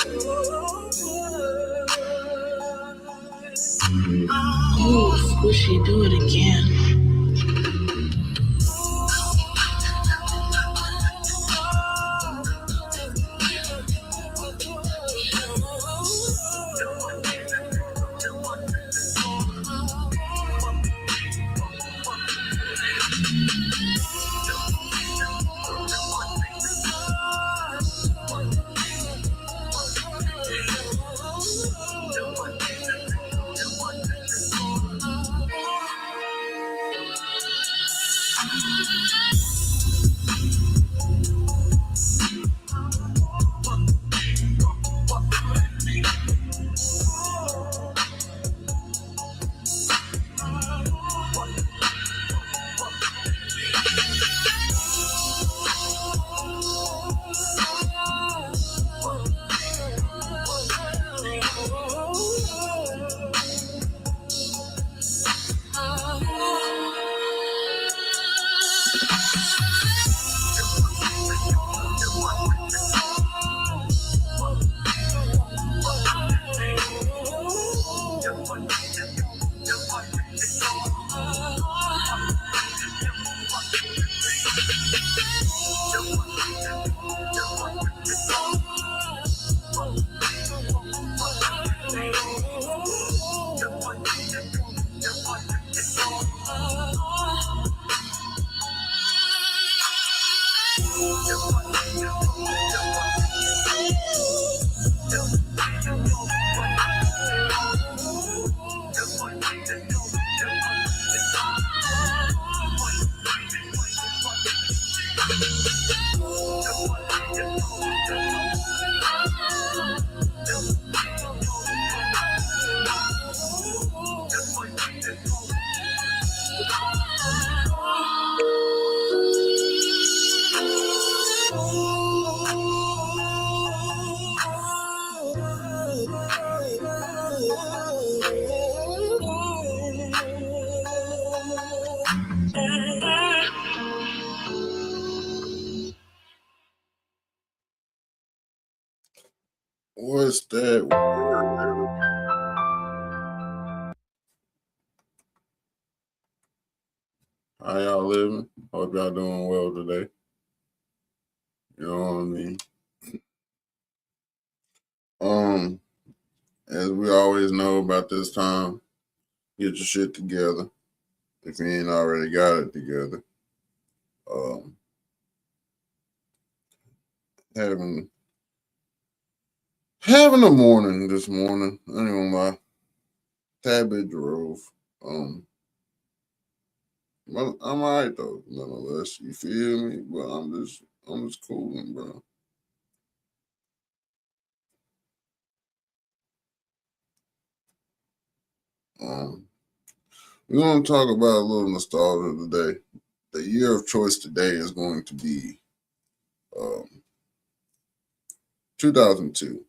Oh, Squishy, do it again. What's that? How y'all living? Hope y'all doing well today. You know what I mean? As we always know about this time, get your shit together. If you ain't already got it together. Having a morning this morning. I ain't gonna lie. Tad bit drove. But I'm alright though, nonetheless. You feel me? But I'm just cooling, bro. We're gonna talk about a little nostalgia today. The year of choice today is going to be 2002.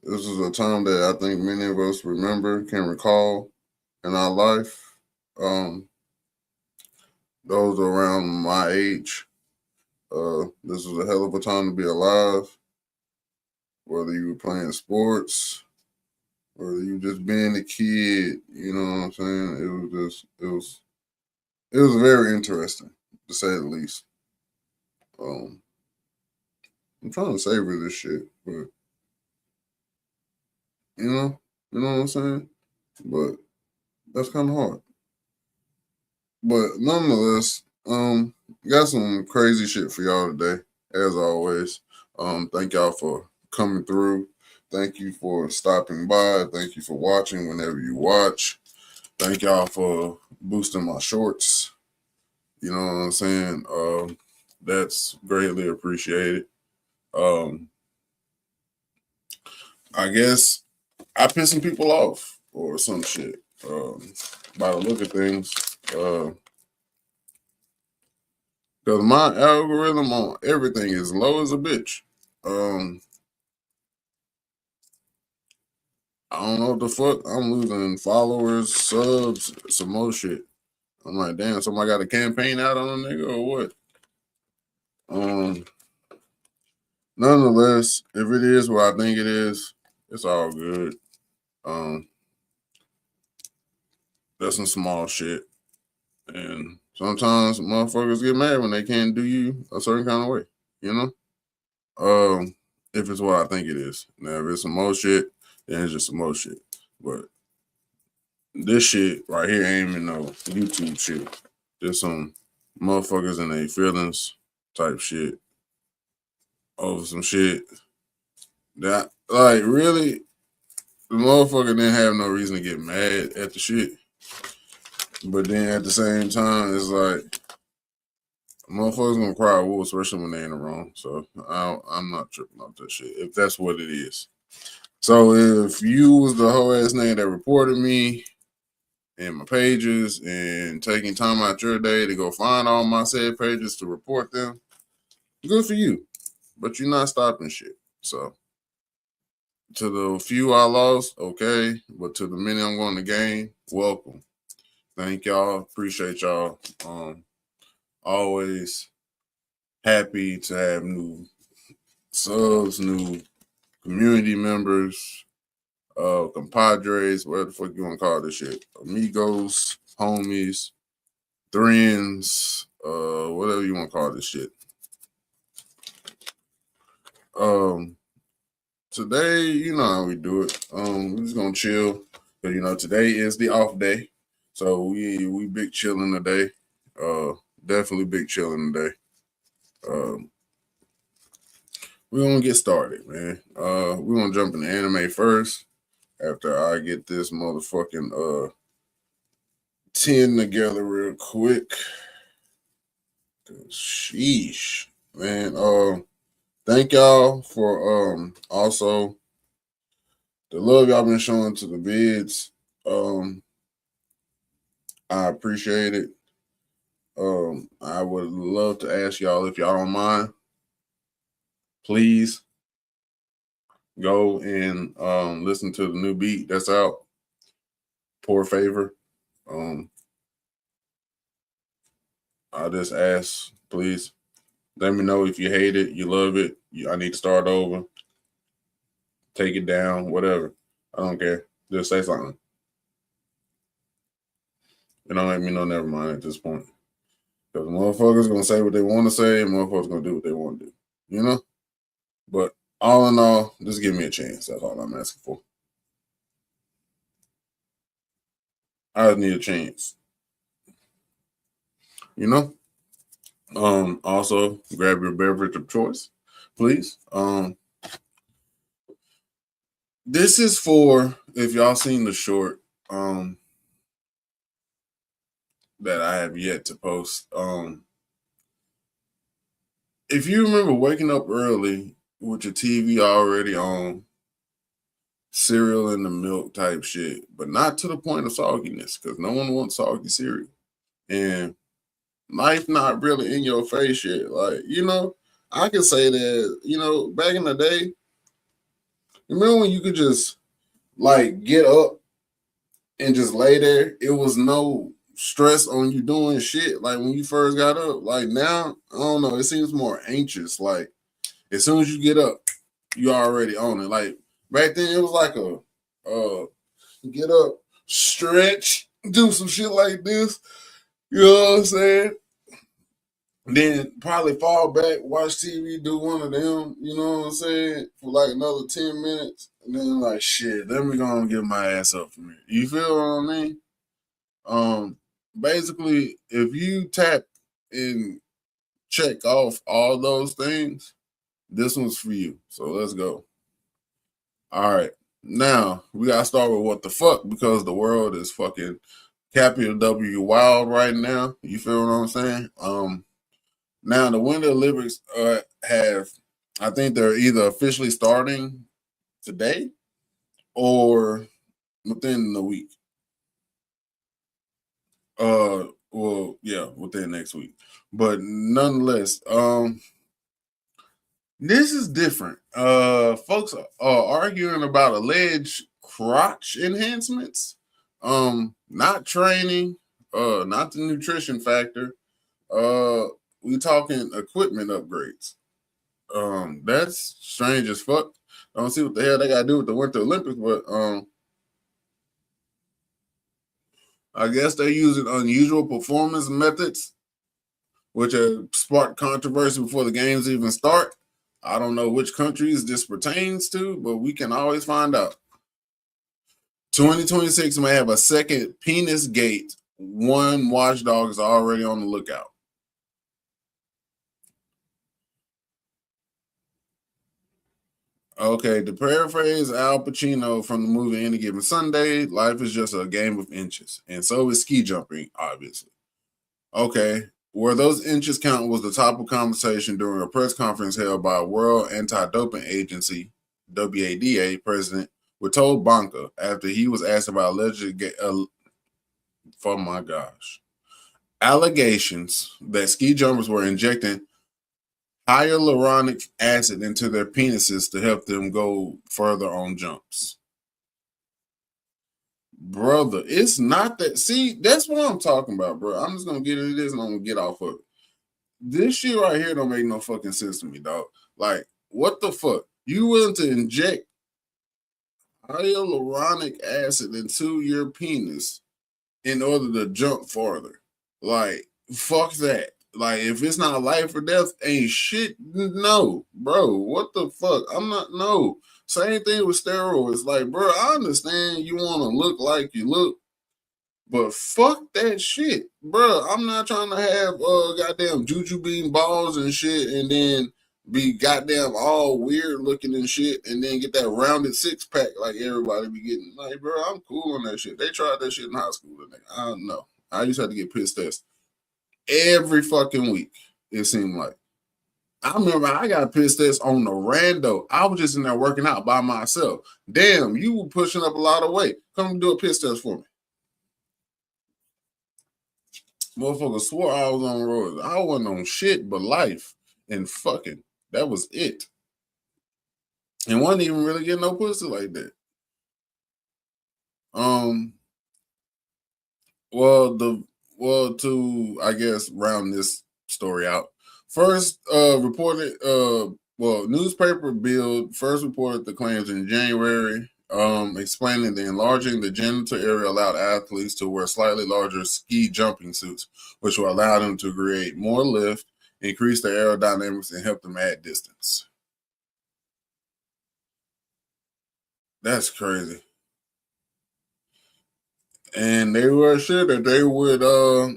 This is a time that I think many of us can recall in our life. Those around my age, this was a hell of a time to be alive. Whether you were playing sports, whether you just being a kid, you know what I'm saying? It was very interesting, to say the least. I'm trying to savor this shit, but you know what I'm saying? But that's kind of hard. But nonetheless, got some crazy shit for y'all today, as always. Thank y'all for coming through. Thank you for stopping by. Thank you for watching whenever you watch. Thank y'all for boosting my shorts. You know what I'm saying? That's greatly appreciated. I guess I pissed some people off or some shit. By the look of things. Because my algorithm on everything is low as a bitch. I don't know what the fuck. I'm losing followers, subs, some more shit. I'm like, damn, somebody got a campaign out on a nigga or what? nonetheless, if it is what I think it is, it's all good. Um, that's some small shit. And sometimes motherfuckers get mad when they can't do you a certain kind of way, you know? If it's what I think it is. Now, if it's some more shit, then it's just some more shit. But this shit right here ain't even no YouTube shit. There's some motherfuckers in their feelings type shit over some shit that, like, really, the motherfucker didn't have no reason to get mad at the shit. But then at the same time, it's like, motherfuckers gonna cry wolf, especially when they in the wrong. So I'm not tripping off that shit if that's what it is. So if you was the whole ass nigga that reported me in my pages and taking time out your day to go find all my said pages to report them, good for you. But you're not stopping shit. So to the few I lost, okay. But to the many I'm going to gain, welcome. Thank y'all. Appreciate y'all. Always happy to have new subs, new community members, compadres, whatever the fuck you want to call this shit. Amigos, homies, friends, whatever you want to call this shit. Today, you know how we do it. We're just gonna chill. But you know, today is the off day. So we big chilling today. Definitely big chilling today. We're gonna get started, man. We're gonna jump into anime first after I get this motherfucking 10 together real quick. Sheesh, man. Thank y'all for also the love y'all been showing to the vids. I appreciate it. I would love to ask y'all if y'all don't mind, please go and listen to the new beat that's out. Poor Favor. I just ask, please let me know if you hate it, you love it. I need to start over, take it down, whatever. I don't care. Just say something. And don't let me know. Never mind at this point. Because motherfuckers gonna say what they want to say, and motherfuckers gonna do what they want to do. You know. But all in all, just give me a chance. That's all I'm asking for. I just need a chance. You know. Also, grab your beverage of choice, please. This is for if y'all seen the short that I have yet to post. If you remember waking up early with your TV already on, cereal in the milk type shit, but not to the point of sogginess, because no one wants soggy cereal. And life not really in your face yet. Like, you know, I can say that, you know, back in the day, remember when you could just like get up and just lay there? It was no stress on you doing shit. Like when you first got up. Like now, I don't know, it seems more anxious. Like as soon as you get up, you already on it. Like back then it was like a get up, stretch, do some shit like this. You know what I'm saying? Then probably fall back, watch TV, do one of them, you know what I'm saying, for like another 10 minutes. And then like shit, let me go and get my ass up from here. You feel what I mean? Basically, if you tap and check off all those things, this one's for you. So let's go. All right. Now we gotta start with what the fuck, because the world is fucking capital W wild right now. You feel what I'm saying? Now the Winter Olympics have, I think they're either officially starting today or within the week. Well, yeah, within next week. But nonetheless, this is different. Folks are arguing about alleged crotch enhancements. Not training, not the nutrition factor. We talking equipment upgrades. That's strange as fuck. I don't see what the hell they gotta do with the Winter Olympics, but I guess they're using unusual performance methods, which have sparked controversy before the games even start. I don't know which countries this pertains to, but we can always find out. 2026 may have a second penis gate. One watchdog is already on the lookout. Okay, to paraphrase Al Pacino from the movie Any Given Sunday, life is just a game of inches, and so is ski jumping, obviously. Okay, where those inches count was the top of conversation during a press conference held by World Anti-Doping Agency (WADA) president Witold Bonka after he was asked about oh my gosh, allegations that ski jumpers were injecting hyaluronic acid into their penises to help them go further on jumps. Brother, it's not that. See, that's what I'm talking about, bro. I'm just gonna get into this and I'm gonna get off of it. This shit right here don't make no fucking sense to me, dog. Like, what the fuck? You willing to inject hyaluronic acid into your penis in order to jump farther? Like, fuck that. Like, if it's not life or death, ain't shit. No, bro. What the fuck? I'm not. No. Same thing with steroids. Like, bro, I understand you want to look like you look, but fuck that shit, bro. I'm not trying to have goddamn juju bean balls and shit, and then be goddamn all weird looking and shit, and then get that rounded six pack like everybody be getting. Like, bro, I'm cool on that shit. They tried that shit in high school. I don't know. I used to have to get piss tests every fucking week. It seemed like. I remember I got pissed test on the rando. I was just in there working out by myself. Damn, you were pushing up a lot of weight. Come do a piss test for me. Motherfucker swore I was on roids. I wasn't on shit but life and fucking. That was it. And wasn't even really getting no pussy like that. Um, well, to I guess round this story out. First reported newspaper Bild first reported the claims in January, explaining that enlarging the genital area allowed athletes to wear slightly larger ski jumping suits, which will allow them to create more lift, increase their aerodynamics, and help them add distance. That's crazy. And they were assured that they would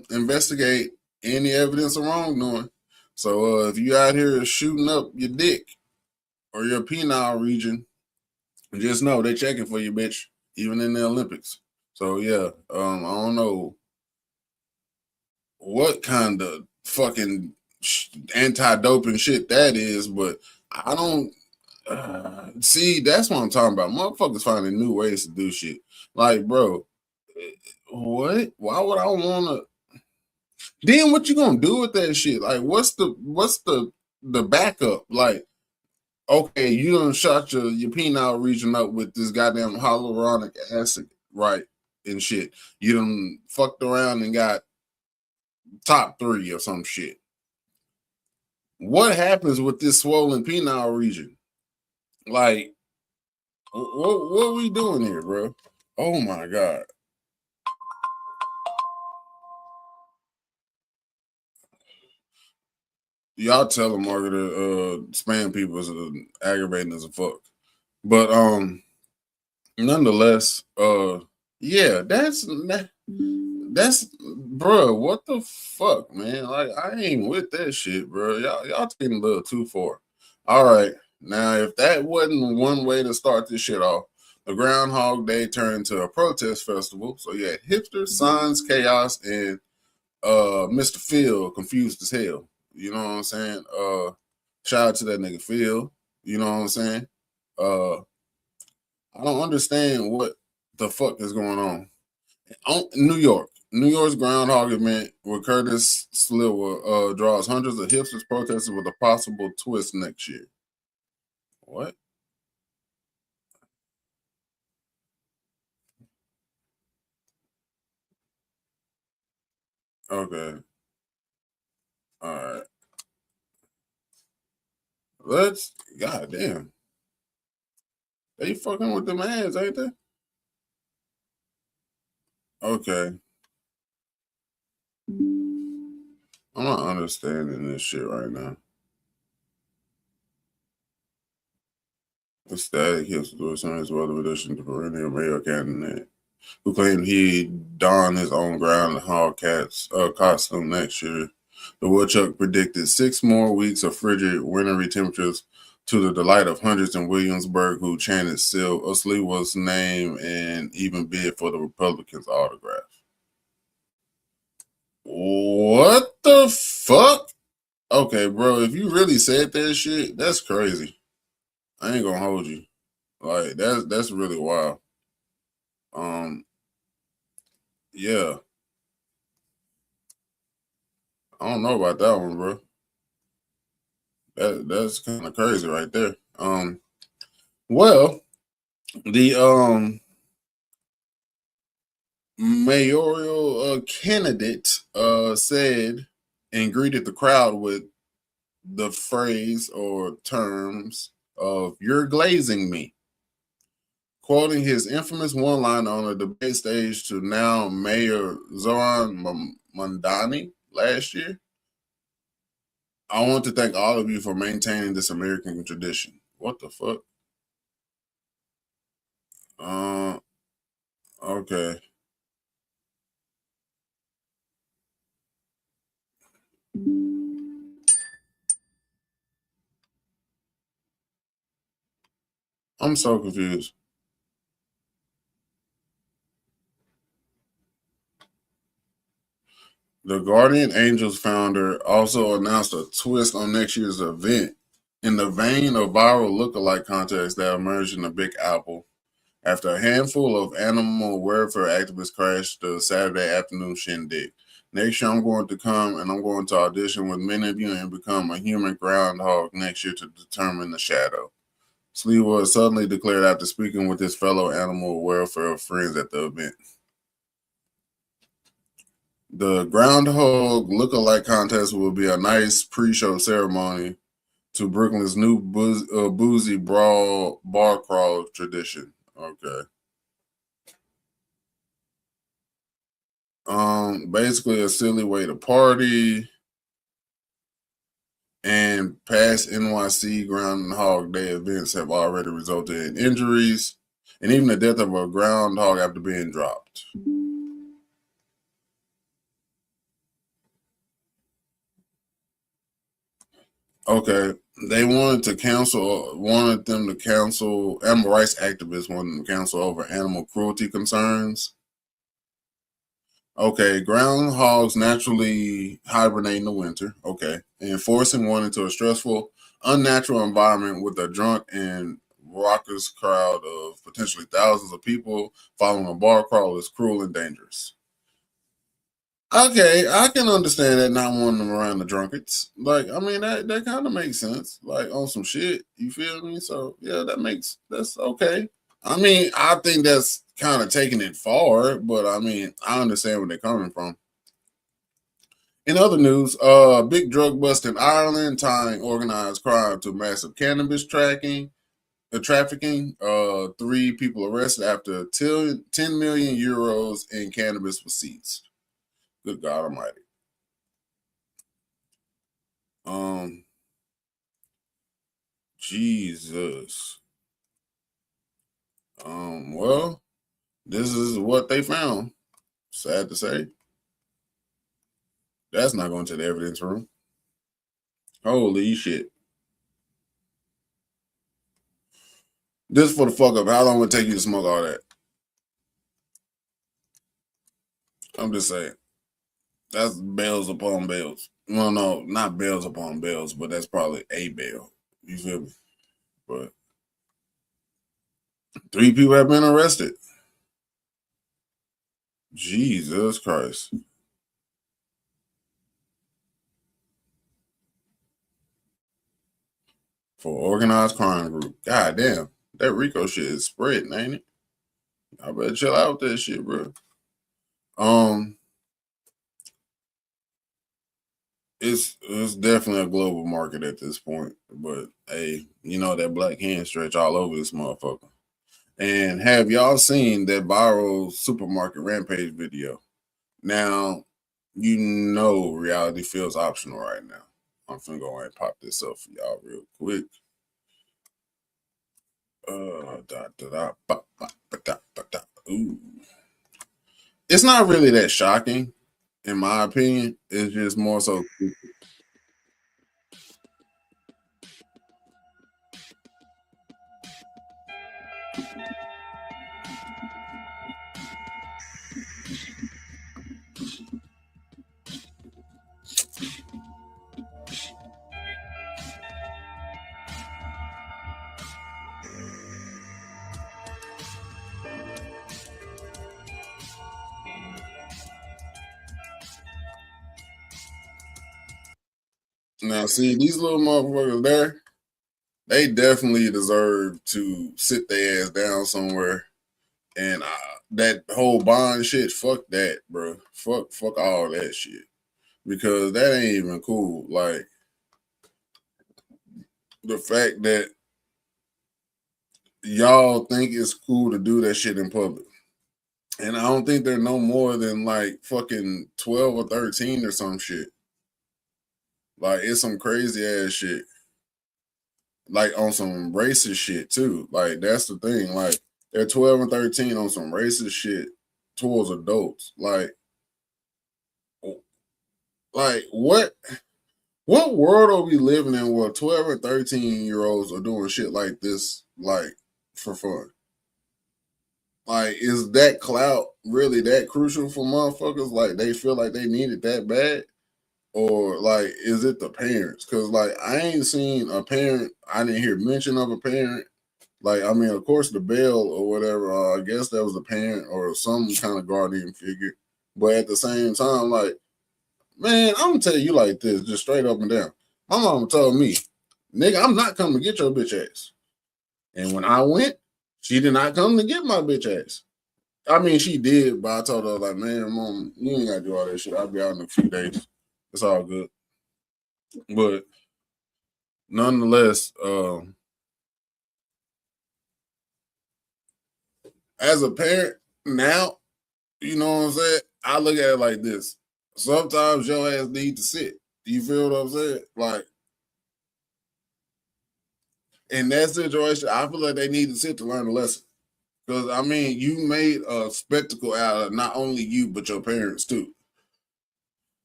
investigate any evidence of wrongdoing. So if you out here shooting up your dick or your penile region, just know they checking for you, bitch, even in the Olympics. So yeah, I don't know what kind of fucking anti-doping shit that is, but I don't see. That's what I'm talking about. Motherfuckers finding new ways to do shit. Like, bro, what? Why would I want to? Then what you gonna do with that shit? Like, what's the backup? Like, okay, you done shot your penile region up with this goddamn hyaluronic acid, right? And shit. You done fucked around and got top three or some shit. What happens with this swollen penile region? Like, what are we doing here, bro? Oh my god. Y'all telemarketer spam people is aggravating as a fuck. But nonetheless, yeah, that's bro. What the fuck, man? Like, I ain't with that shit, bro. Y'all taking a little too far. All right, now if that wasn't one way to start this shit off, the Groundhog Day turned into a protest festival. So you had hipsters, signs, chaos, and Mr. Phil confused as hell. You know what I'm saying? Shout out to that nigga Phil. You know what I'm saying? Uh, I don't understand what the fuck is going on. New York. New York's Groundhog event where Curtis Sliwa draws hundreds of hipsters protesting with a possible twist next year. What? Okay. All right. goddamn. They fucking with them ads, ain't they? Okay. I'm not understanding this shit right now. The static hips to a sense weather addition to perennial male candidate who claimed he'd don his own groundhog costume next year. The woodchuck predicted 6 more weeks of frigid, wintry temperatures to the delight of hundreds in Williamsburg who chanted Sliwa's name and even bid for the Republicans' autograph. What the fuck? Okay, bro, if you really said that shit, that's crazy. I ain't gonna hold you. Like that's really wild. Um, yeah, I don't know about that one, bro. That's kind of crazy right there. Well, the mayoral candidate said and greeted the crowd with the phrase or terms of "You're glazing me," quoting his infamous one-liner on a debate stage to now Mayor Zoran Mondani last year. I want to thank all of you for maintaining this American tradition. What the fuck? Uh, okay. I'm so confused. The Guardian Angels founder also announced a twist on next year's event in the vein of viral lookalike contests that emerged in the Big Apple after a handful of animal welfare activists crashed the Saturday afternoon shindig. Next year, I'm going to come and I'm going to audition with many of you and become a human groundhog next year to determine the shadow. Sliwa suddenly declared after speaking with his fellow animal welfare friends at the event. The Groundhog Lookalike Contest will be a nice pre-show ceremony to Brooklyn's new boozy brawl bar crawl tradition. Okay. Basically a silly way to party, and past NYC Groundhog Day events have already resulted in injuries and even the death of a groundhog after being dropped. Okay. They wanted them to cancel, animal rights activists wanted them to cancel over animal cruelty concerns. Okay, groundhogs naturally hibernate in the winter. Okay, and forcing one into a stressful, unnatural environment with a drunk and raucous crowd of potentially thousands of people following a bar crawl is cruel and dangerous. Okay, I can understand that not wanting them around the drunkards. Like, I mean, that kind of makes sense. Like on some shit, you feel me? So yeah, that's okay. I mean, I think that's kind of taking it far, but I mean, I understand where they're coming from. In other news, big drug bust in Ireland tying organized crime to massive cannabis trafficking. 3 people arrested after 10 million euros in cannabis was seized. Good God Almighty. Um, Jesus. Well, this is what they found. Sad to say. That's not going to the evidence room. Holy shit. This for the fuck up. How long would it take you to smoke all that? I'm just saying. That's bells upon bells. Well, no, not bells upon bells, but that's probably a bell. You feel me? But 3 people have been arrested. Jesus Christ. For organized crime group. God damn. That Rico shit is spreading, ain't it? I better chill out with that shit, bro. Um, it's definitely a global market at this point. But hey, you know that black hand stretch all over this motherfucker. And have y'all seen that viral supermarket rampage video? Now, you know reality feels optional right now. I'm finna go ahead and pop this up for y'all real quick. Ooh. It's not really that shocking, in my opinion. It's just more so. Now, see, these little motherfuckers there, they definitely deserve to sit their ass down somewhere. And that whole bond shit, fuck that, bro. Fuck all that shit. Because that ain't even cool. Like, the fact that y'all think it's cool to do that shit in public. And I don't think they're no more than like fucking 12 or 13 or some shit. Like, it's some crazy ass shit. Like, on some racist shit, too. Like, that's the thing. Like, they're 12 and 13 on some racist shit towards adults. Like what world are we living in where 12 and 13-year-olds are doing shit like this, like, for fun? Like, is that clout really that crucial for motherfuckers? Like, they feel like they need it that bad? Or, like, is it the parents? Because, like, I ain't seen a parent, I didn't hear mention of a parent. Like, I mean, of course, the bail or whatever, I guess that was a parent or some kind of guardian figure. But at the same time, like, man, I'm gonna tell you like this, just straight up and down. My mama told me, nigga, I'm not coming to get your bitch ass. And when I went, she did not come to get my bitch ass. I mean, she did, but I told her, like, man, mom, you ain't gotta do all that shit. I'll be out in a few days. It's all good. But nonetheless, as a parent now, you know what I'm saying? I look at it like this. Sometimes your ass need to sit. You feel what I'm saying? Like, in that situation, I feel like they need to sit to learn a lesson. Because, I mean, you made a spectacle out of not only you, but your parents too.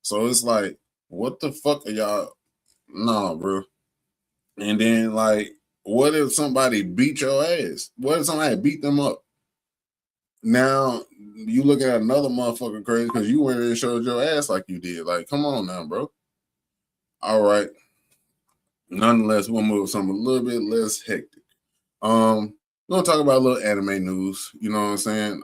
So it's like, what the fuck are y'all? Nah, bro. And then, like, what if somebody beat your ass? What if somebody beat them up? Now, you look at another motherfucker crazy because you went and showed your ass like you did. Like, come on now, bro. All right. Nonetheless, we'll move something a little bit less hectic. We're gonna talk about a little anime news. You know what I'm saying?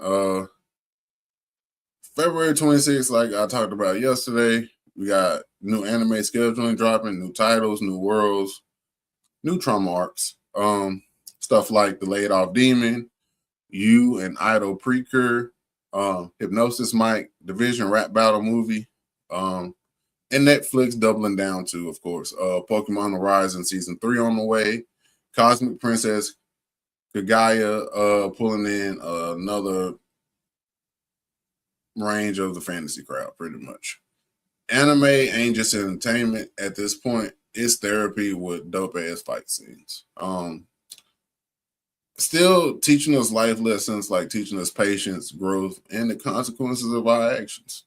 February 26th, like I talked about yesterday, we got new anime scheduling dropping, new titles, new worlds, new trauma arcs. Stuff like the Laid Off Demon, You and Idol Precure, Hypnosis Mike, Division Rap Battle movie, and Netflix doubling down to, of course, Pokemon Horizon Season 3 on the way, Cosmic Princess Kagaya pulling in another range of the fantasy crowd, pretty much. Anime ain't just entertainment at this point. It's therapy with dope ass fight scenes. Still teaching us life lessons, like teaching us patience, growth, and the consequences of our actions.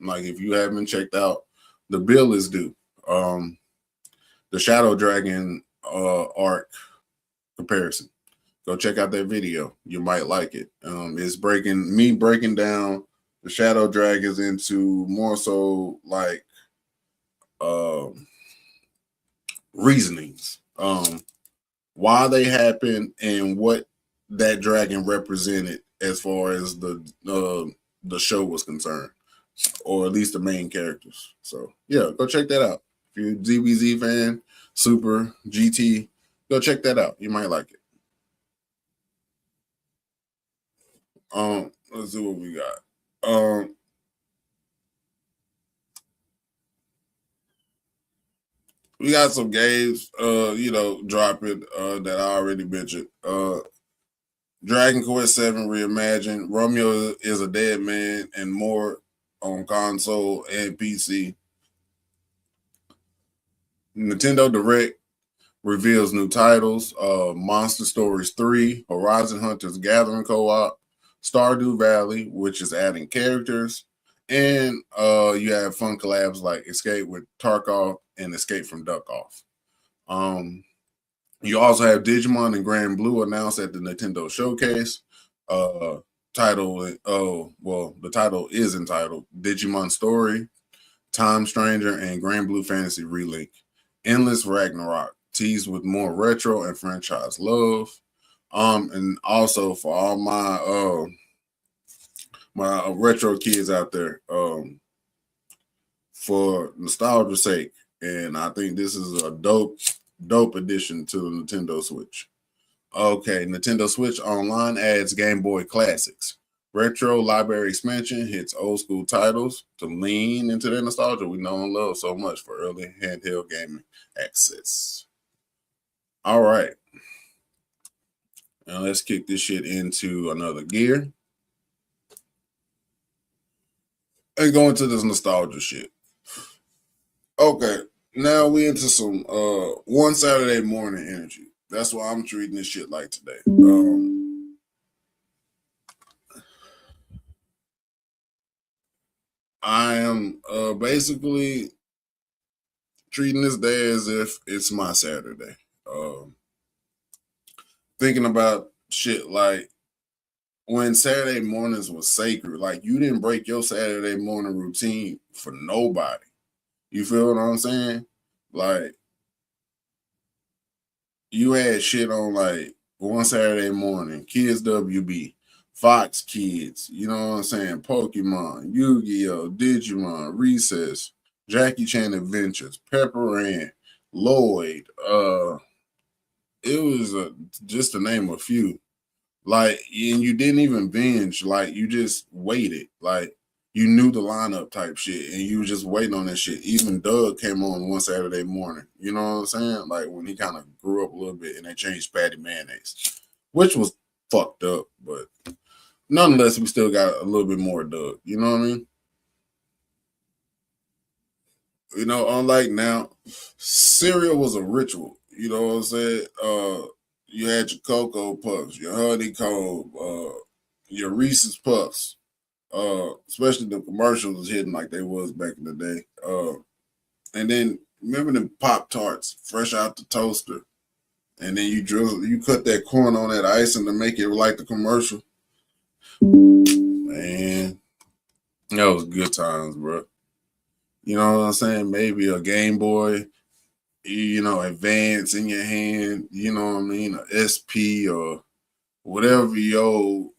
Like, if you haven't checked out, the bill is due. The Shadow Dragon arc comparison. Go check out that video. You might like it. It's breaking down the Shadow Dragons into more so like reasonings, why they happened, and what that dragon represented as far as the show was concerned, or at least the main characters. So yeah, go check that out. If you're a DBZ fan, Super GT, go check that out. You might like it. Let's see what we got. we got some games, dropping that I already mentioned. Dragon Quest VII Reimagined, Romeo is a Dead Man, and more on console and PC. Nintendo Direct reveals new titles: Monster Stories 3, Horizon Hunters Gathering Co-op, Stardew Valley, which is adding characters, and you have fun collabs like Escape with Tarkov and Escape from Duck-Off. You also have Digimon and Grand Blue announced at the Nintendo Showcase. The title is entitled Digimon Story, Time Stranger, and Grand Blue Fantasy Relink. Endless Ragnarok, teased with more retro and franchise love. And also for all my retro kids out there, for nostalgia's sake, and I think this is a dope addition to the Nintendo Switch. Okay, Nintendo Switch Online adds Game Boy classics. Retro library expansion hits old school titles to lean into the nostalgia we know and love so much for early handheld gaming access. All right. Now let's kick this shit into another gear and go into this nostalgia shit. Okay, now we into some one Saturday morning energy. That's why I'm treating this shit like today. I am basically treating this day as if it's my Saturday. Thinking about shit like when Saturday mornings was sacred, like you didn't break your Saturday morning routine for nobody. You feel what I'm saying? Like you had shit on like one Saturday morning, Kids WB, Fox Kids, you know what I'm saying? Pokemon, Yu-Gi-Oh, Digimon, Recess, Jackie Chan Adventures, Pepper Ann, Lloyd. It was just to name a few. Like, and you didn't even binge. Like, you just waited. Like, you knew the lineup type shit, and you were just waiting on that shit. Even Doug came on one Saturday morning. You know what I'm saying? Like when he kind of grew up a little bit, and they changed Patty Mayonnaise, which was fucked up, but nonetheless, we still got a little bit more Doug. You know what I mean? You know, unlike now, cereal was a ritual. You know what I'm saying? You had your Cocoa Puffs, your Honeycomb, your Reese's Puffs. Especially the commercials was hitting like they was back in the day. And then remember the Pop Tarts, fresh out the toaster, and then you cut that corn on that icing to make it like the commercial. Man, that was good times, bro. You know what I'm saying? Maybe a Game Boy, Advance in your hand. You know what I mean? A SP or whatever your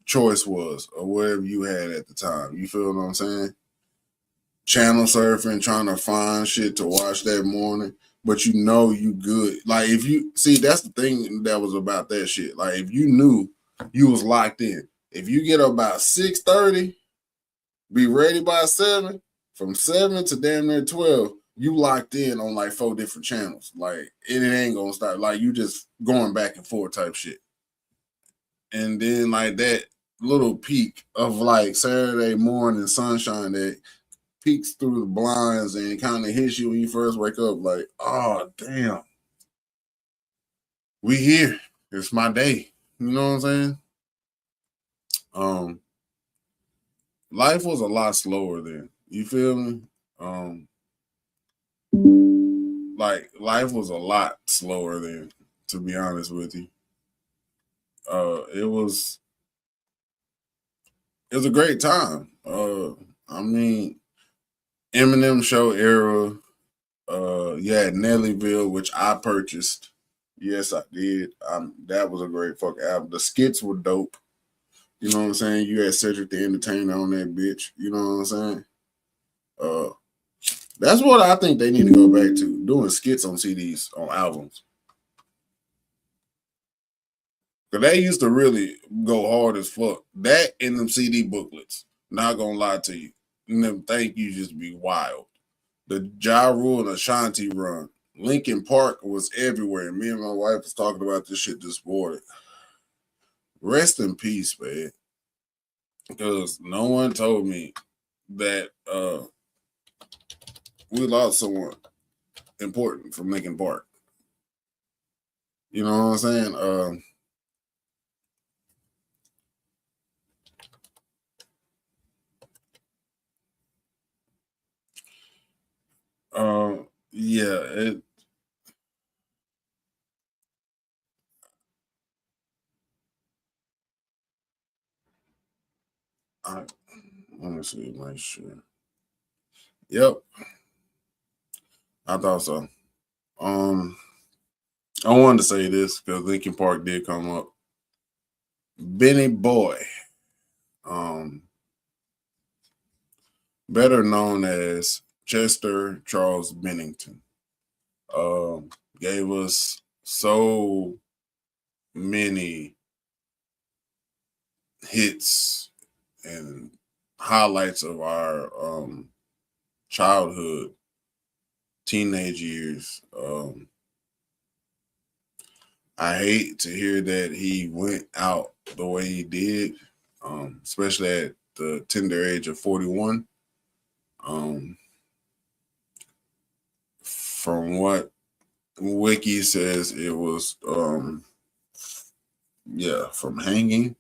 choice was, or whatever you had at the time. You feel what I'm saying? Channel surfing, trying to find shit to watch that morning, but you know you good. Like if you see, that's the thing that was about that shit. Like if you knew you was locked in. If you get up about 6:30, be ready by 7, from 7 to damn near 12, you locked in on like 4 different channels. Like it ain't gonna start. Like you just going back and forth type shit. And then like that little peak of like Saturday morning sunshine that peeks through the blinds and kind of hits you when you first wake up, like, oh damn, we here. It's my day. You know what I'm saying? Um, life was a lot slower then. You feel me? Like life was a lot slower then, to be honest with you. It was a great time. I mean, Eminem show era. You had Nellyville, which I purchased. Yes, I did. That was a great fucking album. The skits were dope. You know what I'm saying? You had Cedric the Entertainer on that bitch. You know what I'm saying? Uh, that's what I think they need to go back to, doing skits on CDs, on albums. Cause they used to really go hard as fuck. That and them CD booklets. Not gonna lie to you. And them thank you just be wild. The Ja Rule and Ashanti run. Lincoln Park was everywhere. Me and my wife was talking about this shit this morning. Rest in peace, man. Because no one told me that we lost someone important from Lincoln Park. You know what I'm saying? Yeah, I let me see, make sure. Yep, I thought so. Um, I wanted to say this because Lincoln Park did come up. Benny Boy, um, better known as Chester Charles Bennington, um, gave us so many hits and highlights of our childhood, teenage years. I hate to hear that he went out the way he did, especially at the tender age of 41. Um, from what Wiki says, it was yeah, from hanging.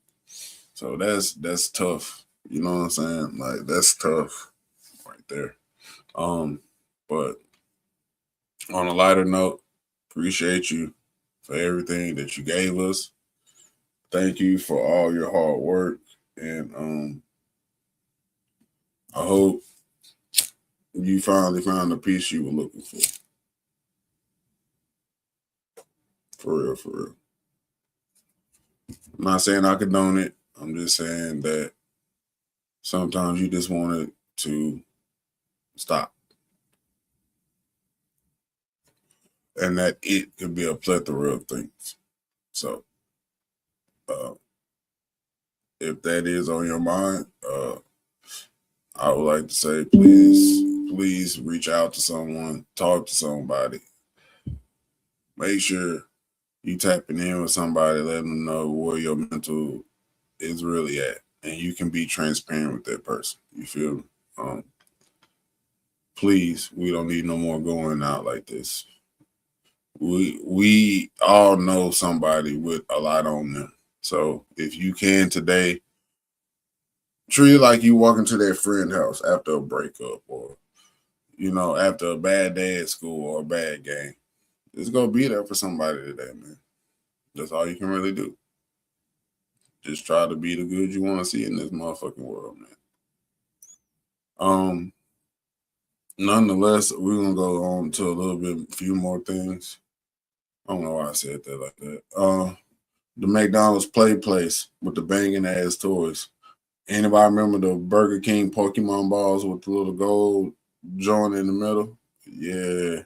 So that's tough. You know what I'm saying? Like that's tough right there. Um, but on a lighter note, appreciate you for everything that you gave us. Thank you for all your hard work, and I hope you finally found the piece you were looking for. For real, for real. I'm not saying I condone it. I'm just saying that sometimes you just want it to stop, and that it could be a plethora of things. So, uh, if that is on your mind, I would like to say, please reach out to someone, talk to somebody, make sure you tapping in with somebody, letting them know where your mental is really at, and you can be transparent with that person. You feel me? Please, we don't need no more going out like this. We all know somebody with a lot on them. So if you can today, treat it like you walk into their friend house after a breakup, or after a bad day at school or a bad game. Just go be there for somebody today, man. That's all you can really do. Just try to be the good you want to see in this motherfucking world, man. Um, Nonetheless, we're gonna go on to a little bit, few more things. I don't know why I said that like that. The McDonald's play place with the banging ass toys. Anybody remember the Burger King Pokemon balls with the little gold joint in the middle? Yeah.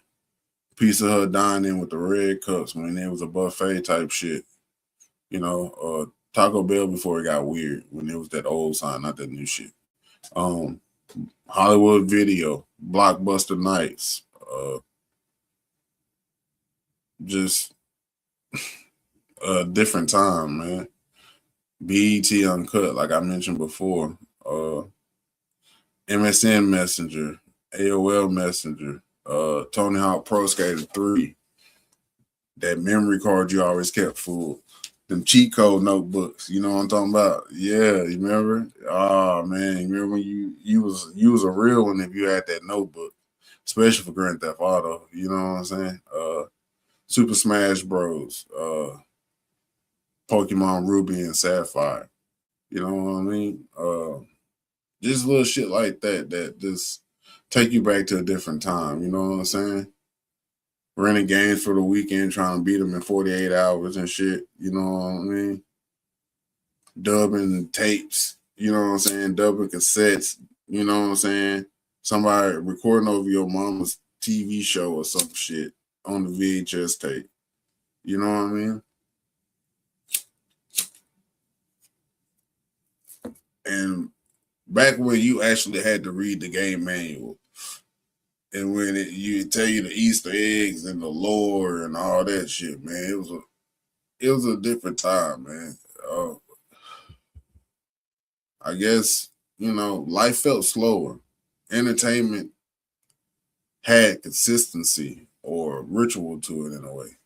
Piece of her dining with the red cups when it was a buffet type shit. Taco Bell before it got weird when it was that old sign, not that new shit. Um, Hollywood Video, Blockbuster Nights, just a different time, man. BET Uncut, like I mentioned before, MSN Messenger, AOL Messenger, Tony Hawk Pro Skater 3, that memory card you always kept full, them cheat code notebooks, you know what I'm talking about? Yeah, you remember? Oh man, you remember when you was a real one if you had that notebook, especially for Grand Theft Auto, you know what I'm saying? Super Smash Bros, Pokemon Ruby and Sapphire. You know what I mean? Just little shit like that just take you back to a different time. You know what I'm saying? Renting games for the weekend, trying to beat them in 48 hours and shit. You know what I mean? Dubbing tapes. You know what I'm saying? Dubbing cassettes. You know what I'm saying? Somebody recording over your mama's TV show or some shit on the VHS tape. You know what I mean? And back when you actually had to read the game manual, And when you tell you the Easter eggs and the lore and all that shit, man, it was a different time, man. Uh, I guess life felt slower. Entertainment had consistency or ritual to it in a way.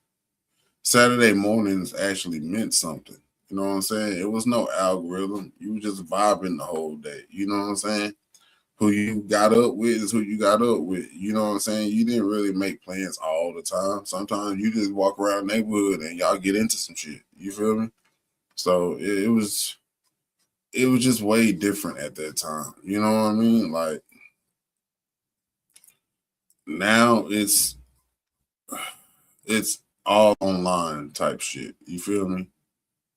Saturday mornings actually meant something. You know what I'm saying? It was no algorithm. You were just vibing the whole day. You know what I'm saying? Who you got up with is who you got up with. You know what I'm saying? You didn't really make plans all the time. Sometimes you just walk around the neighborhood and y'all get into some shit. You feel me? So it was just way different at that time. You know what I mean? Like now it's all online type shit. You feel me?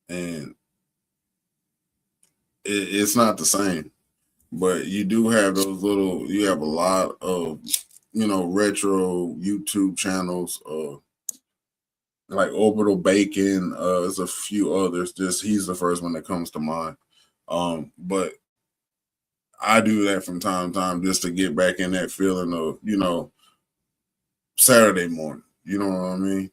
And it's not the same. But you do have you have a lot of, retro YouTube channels, like Orbital Bacon. There's a few others. Just he's the first one that comes to mind. But I do that from time to time just to get back in that feeling of, Saturday morning. You know what I mean?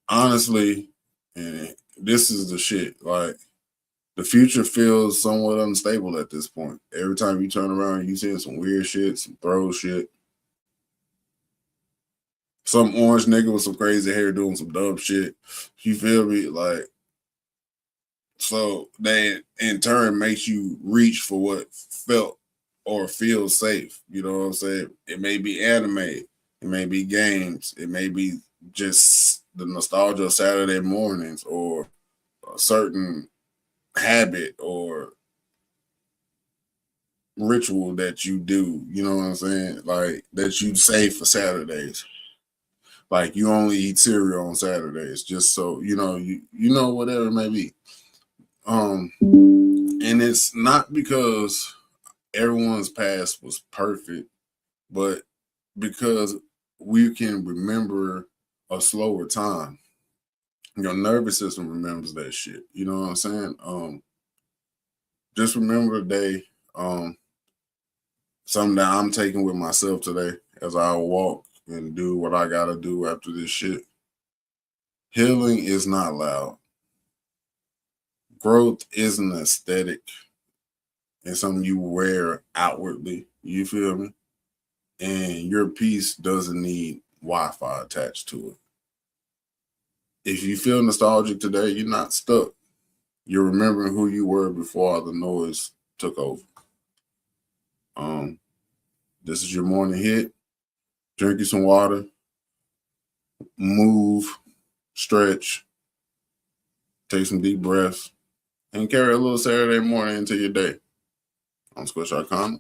Honestly, and this is the shit. Like the future feels somewhat unstable at this point. Every time you turn around, you seeing some weird shit, some throw shit. Some orange nigga with some crazy hair doing some dumb shit. You feel me? Like, so that in turn makes you reach for what felt or feels safe. You know what I'm saying? It may be anime, it may be games, it may be just the nostalgia of Saturday mornings or a certain habit or ritual that you do. You know what I'm saying? Like that you save for Saturdays. Like you only eat cereal on Saturdays, just so you know whatever it may be. And it's not because everyone's past was perfect, but because we can remember a slower time. Your nervous system remembers that shit. You know what I'm saying? Just remember the day. Something that I'm taking with myself today as I walk and do what I gotta do after this shit. Healing is not loud. Growth isn't aesthetic and something you wear outwardly. You feel me? And your piece doesn't need Wi-Fi attached to it. If you feel nostalgic today, you're not stuck. You're remembering who you were before all the noise took over. This is your morning hit. Drink you some water, move, stretch, take some deep breaths, and carry a little Saturday morning into your day. I'm Squish Arcana.